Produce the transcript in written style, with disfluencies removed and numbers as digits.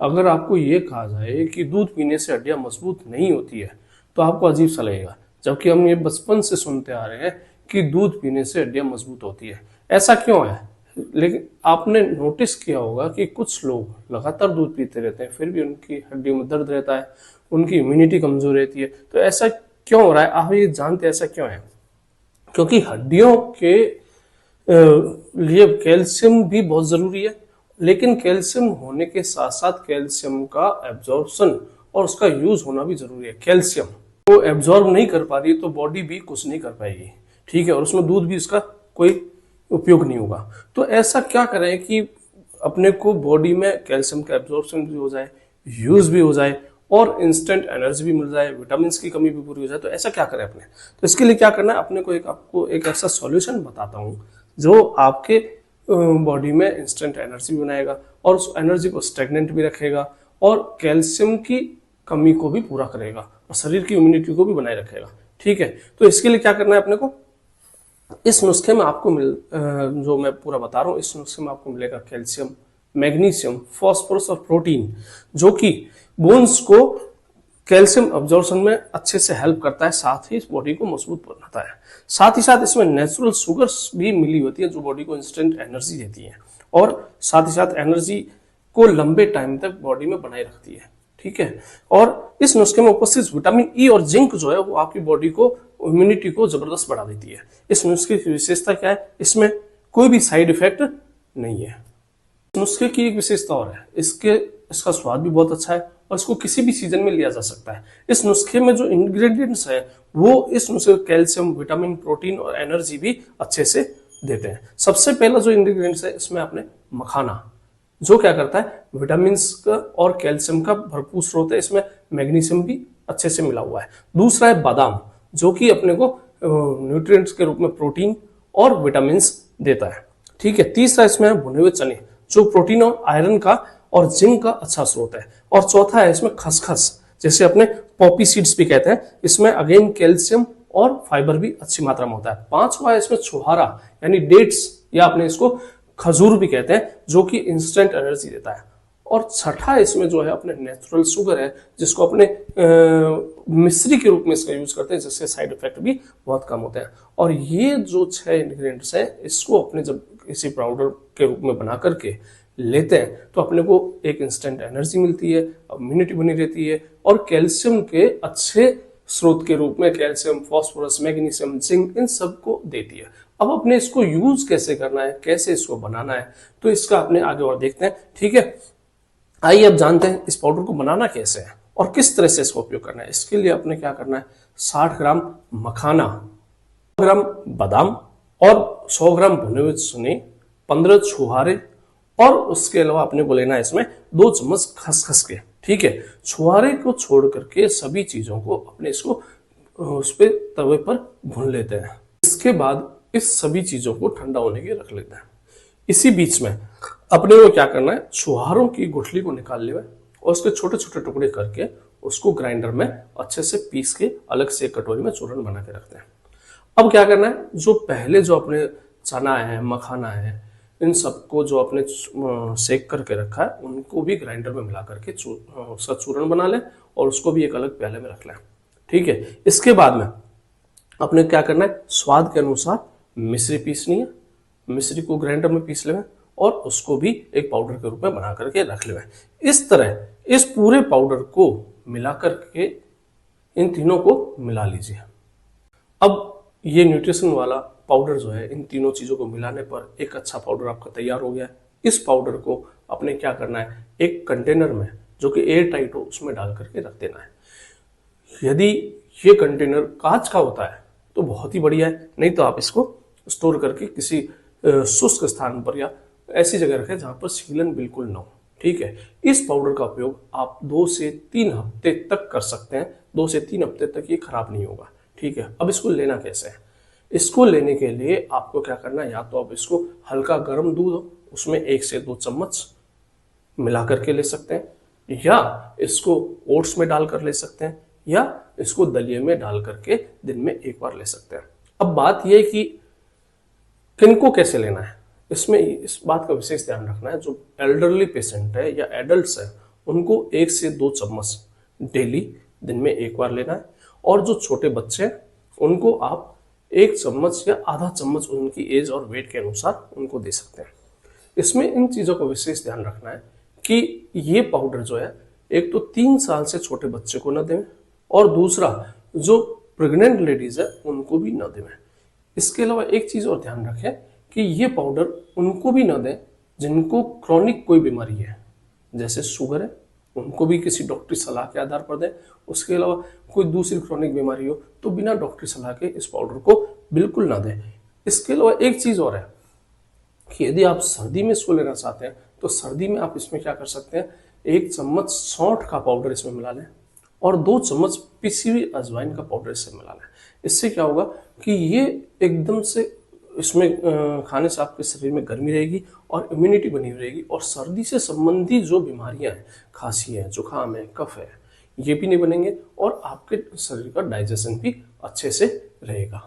अगर आपको ये कहा जाए कि दूध पीने से हड्डियां मजबूत नहीं होती है तो आपको अजीब सा लगेगा, जबकि हम ये बचपन से सुनते आ रहे हैं कि दूध पीने से हड्डियां मजबूत होती है। ऐसा क्यों है? लेकिन आपने नोटिस किया होगा कि कुछ लोग लगातार दूध पीते रहते हैं फिर भी उनकी हड्डियों में दर्द रहता है, उनकी इम्यूनिटी कमजोर रहती है। तो ऐसा क्यों हो रहा है? आप ये जानते ऐसा क्यों है? क्योंकि हड्डियों के लिए कैल्शियम भी बहुत जरूरी है, लेकिन कैल्शियम होने के साथ साथ कैल्शियम का एब्जॉर्प्शन और उसका यूज होना भी जरूरी है। कैल्शियम वो एब्जॉर्ब नहीं कर पा रही है तो बॉडी भी कुछ नहीं कर पाएगी, ठीक है, और उसमें दूध भी इसका कोई उपयोग नहीं होगा। तो ऐसा क्या करें कि अपने को बॉडी में कैल्शियम का एब्जॉर्प्शन भी हो जाए, यूज भी हो जाए और इंस्टेंट एनर्जी भी मिल जाए, विटामिन की कमी भी पूरी हो जाए। तो ऐसा क्या करें अपने? तो इसके लिए क्या करना है अपने को, आपको एक ऐसा सॉल्यूशन बताता हूं जो आपके बॉडी में इंस्टेंट एनर्जी भी बनाएगा और उस एनर्जी को स्टेगनेंट भी रखेगा और कैल्शियम की कमी को भी पूरा करेगा और शरीर की इम्यूनिटी को भी बनाए रखेगा, ठीक है। तो इसके लिए क्या करना है अपने को, इस नुस्खे में आपको जो मैं पूरा बता रहा हूँ, इस नुस्खे में आपको मिलेगा कैल्शियम, मैग्नीशियम, फास्फोरस और प्रोटीन, जो कि बोन्स को कैल्शियम अब्जॉर्प्शन में अच्छे से हेल्प करता है, साथ ही इस बॉडी को मजबूत बनाता है। साथ ही साथ इसमें नेचुरल शुगर्स भी मिली होती है जो बॉडी को इंस्टेंट एनर्जी देती है और साथ ही साथ एनर्जी को लंबे टाइम तक बॉडी में बनाए रखती है, ठीक है। और इस नुस्खे में उपस्थित विटामिन ई और जिंक जो है वो आपकी बॉडी को इम्यूनिटी को जबरदस्त बढ़ा देती है। इस नुस्खे की विशेषता क्या है? इसमें कोई भी साइड इफेक्ट नहीं है। नुस्खे की एक विशेषता और है, इसका स्वाद भी बहुत अच्छा है और इसको किसी भी सीजन में लिया जा सकता है। इस नुस्खे में जो इंग्रेडिएंट्स है वो इस नुस्खे कैल्शियम, विटामिन, प्रोटीन और एनर्जी भी अच्छे से देते हैं। सबसे पहला जो इंग्रेडिएंट्स है इसमें आपने मखाना, जो क्या करता है विटामिन का और कैल्शियम का भरपूर स्रोत है, इसमें मैग्नीशियम भी अच्छे से मिला हुआ है। दूसरा है बादाम, जो कि अपने को न्यूट्रिएंट्स के रूप में प्रोटीन और विटामिन देता है, ठीक है। तीसरा इसमें भुने हुए चने, जो प्रोटीन और आयरन का और जिंक का अच्छा स्रोत है। और चौथा है इसमें खसखस, जैसे अपने पॉपी सीड्स भी कहते हैं, इसमें अगेन कैल्शियम और फाइबर भी अच्छी मात्रा में होता है। पांचवा है इसमें छुहारा यानी डेट्स, या अपने इसको खजूर भी कहते हैं, जो कि इंस्टेंट एनर्जी देता है। और छठा इसमें जो है अपने नेचुरल शुगर है, जिसको अपने मिश्री के रूप में इसका यूज करते हैं, जिसके साइड इफेक्ट भी बहुत कम होते हैं। और ये जो 6 इंग्रेडिएंट्स हैं, इसको अपने जब किसी पाउडर के रूप में बना करके लेते हैं तो अपने को एक इंस्टेंट एनर्जी मिलती है, इम्यूनिटी बनी रहती है और कैल्शियम के अच्छे स्रोत के रूप में calcium, phosphorus, magnesium, zinc in सबको देती है। अब अपने इसको यूज कैसे करना है, कैसे इसको बनाना है, तो इसका अपने आगे और देखते हैं, ठीक है। आइए अब जानते हैं इस पाउडर को बनाना कैसे है और किस तरह से इसका उपयोग करना है। इसके लिए अपने क्या करना है, 60 ग्राम मखाना, 100 ग्राम बादाम और 100 ग्राम भुने हुए चने, 15 छुहारे और उसके अलावा अपने को लेना है इसमें 2 चम्मच खसखस के, ठीक है। छुहारे को छोड़ करके सभी चीजों को अपने इसको उस पे तवे पर भून लेते हैं। इसके बाद इस सभी चीजों को ठंडा होने के रख लेते हैं। इसी बीच में अपने को क्या करना है, छुहारों की गुठली को निकाल लेना और उसके छोटे छोटे टुकड़े करके उसको ग्राइंडर में अच्छे से पीस के अलग से एक कटोरी में चूर्ण बना के रखते हैं। अब क्या करना है, जो पहले जो अपने चना है, मखाना है, इन सबको जो अपने सेक करके रखा है उनको भी ग्राइंडर में मिला करके उसका चूर्ण बना लें और उसको भी एक अलग प्याले में रख लें, ठीक है। इसके बाद में अपने क्या करना है, स्वाद के अनुसार मिश्री पीसनी है, मिश्री को ग्राइंडर में पीस लें और उसको भी एक पाउडर के रूप में बना करके रख लें। इस तरह इस पूरे पाउडर को मिला करके इन तीनों को मिला लीजिए। अब ये न्यूट्रिशन वाला पाउडर जो है, इन तीनों चीजों को मिलाने पर एक अच्छा पाउडर आपका तैयार हो गया है। इस पाउडर को अपने क्या करना है, एक कंटेनर में जो कि एयर टाइट हो उसमें डाल करके रख देना है। यदि ये कंटेनर कांच का होता है तो बहुत ही बढ़िया है, नहीं तो आप इसको स्टोर करके किसी शुष्क स्थान पर या ऐसी जगह रखें जहां पर सीलन बिल्कुल न हो, ठीक है। इस पाउडर का उपयोग आप 2 से 3 हफ्ते तक कर सकते हैं। 2 से 3 हफ्ते तक ये खराब नहीं होगा, ठीक है। अब इसको लेना कैसे है, इसको लेने के लिए आपको क्या करना है, या तो आप इसको हल्का गर्म दूध हो उसमें 1 से 2 चम्मच मिला करके ले सकते हैं, या इसको ओट्स में डालकर ले सकते हैं, या इसको दलिए में डाल करके दिन में 1 बार ले सकते हैं। अब बात यह है कि किनको कैसे लेना है, इसमें इस बात का विशेष ध्यान रखना है, जो एल्डरली पेशेंट है या एडल्ट्स है उनको 1 से 2 चम्मच डेली दिन में एक बार लेना है। और जो छोटे बच्चे हैं उनको आप 1 चम्मच या आधा चम्मच उनकी एज और वेट के अनुसार उनको दे सकते हैं। इसमें इन चीज़ों का विशेष ध्यान रखना है कि ये पाउडर जो है एक तो 3 साल से छोटे बच्चे को न दें और दूसरा जो प्रेग्नेंट लेडीज है उनको भी न दें। इसके अलावा एक चीज़ और ध्यान रखें कि ये पाउडर उनको भी न दें जिनको क्रॉनिक कोई बीमारी है, जैसे शुगर है उनको भी किसी डॉक्टरी सलाह के आधार पर दें। उसके अलावा कोई दूसरी क्रॉनिक बीमारी हो तो बिना डॉक्टरी सलाह के इस पाउडर को बिल्कुल ना दें। इसके अलावा एक चीज़ और है कि यदि आप सर्दी में इसको लेना चाहते हैं तो सर्दी में आप इसमें क्या कर सकते हैं, 1 चम्मच सौंठ का पाउडर इसमें मिला लें और 2 चम्मच पिसी हुई अजवाइन का पाउडर इसमें मिला लें। इससे क्या होगा कि ये एकदम से इसमें खाने से आपके शरीर में गर्मी रहेगी और इम्यूनिटी बनी हुई रहेगी और सर्दी से संबंधित जो बीमारियां हैं, खांसी है, जुकाम है, कफ है, ये भी नहीं बनेंगे और आपके शरीर का डाइजेशन भी अच्छे से रहेगा।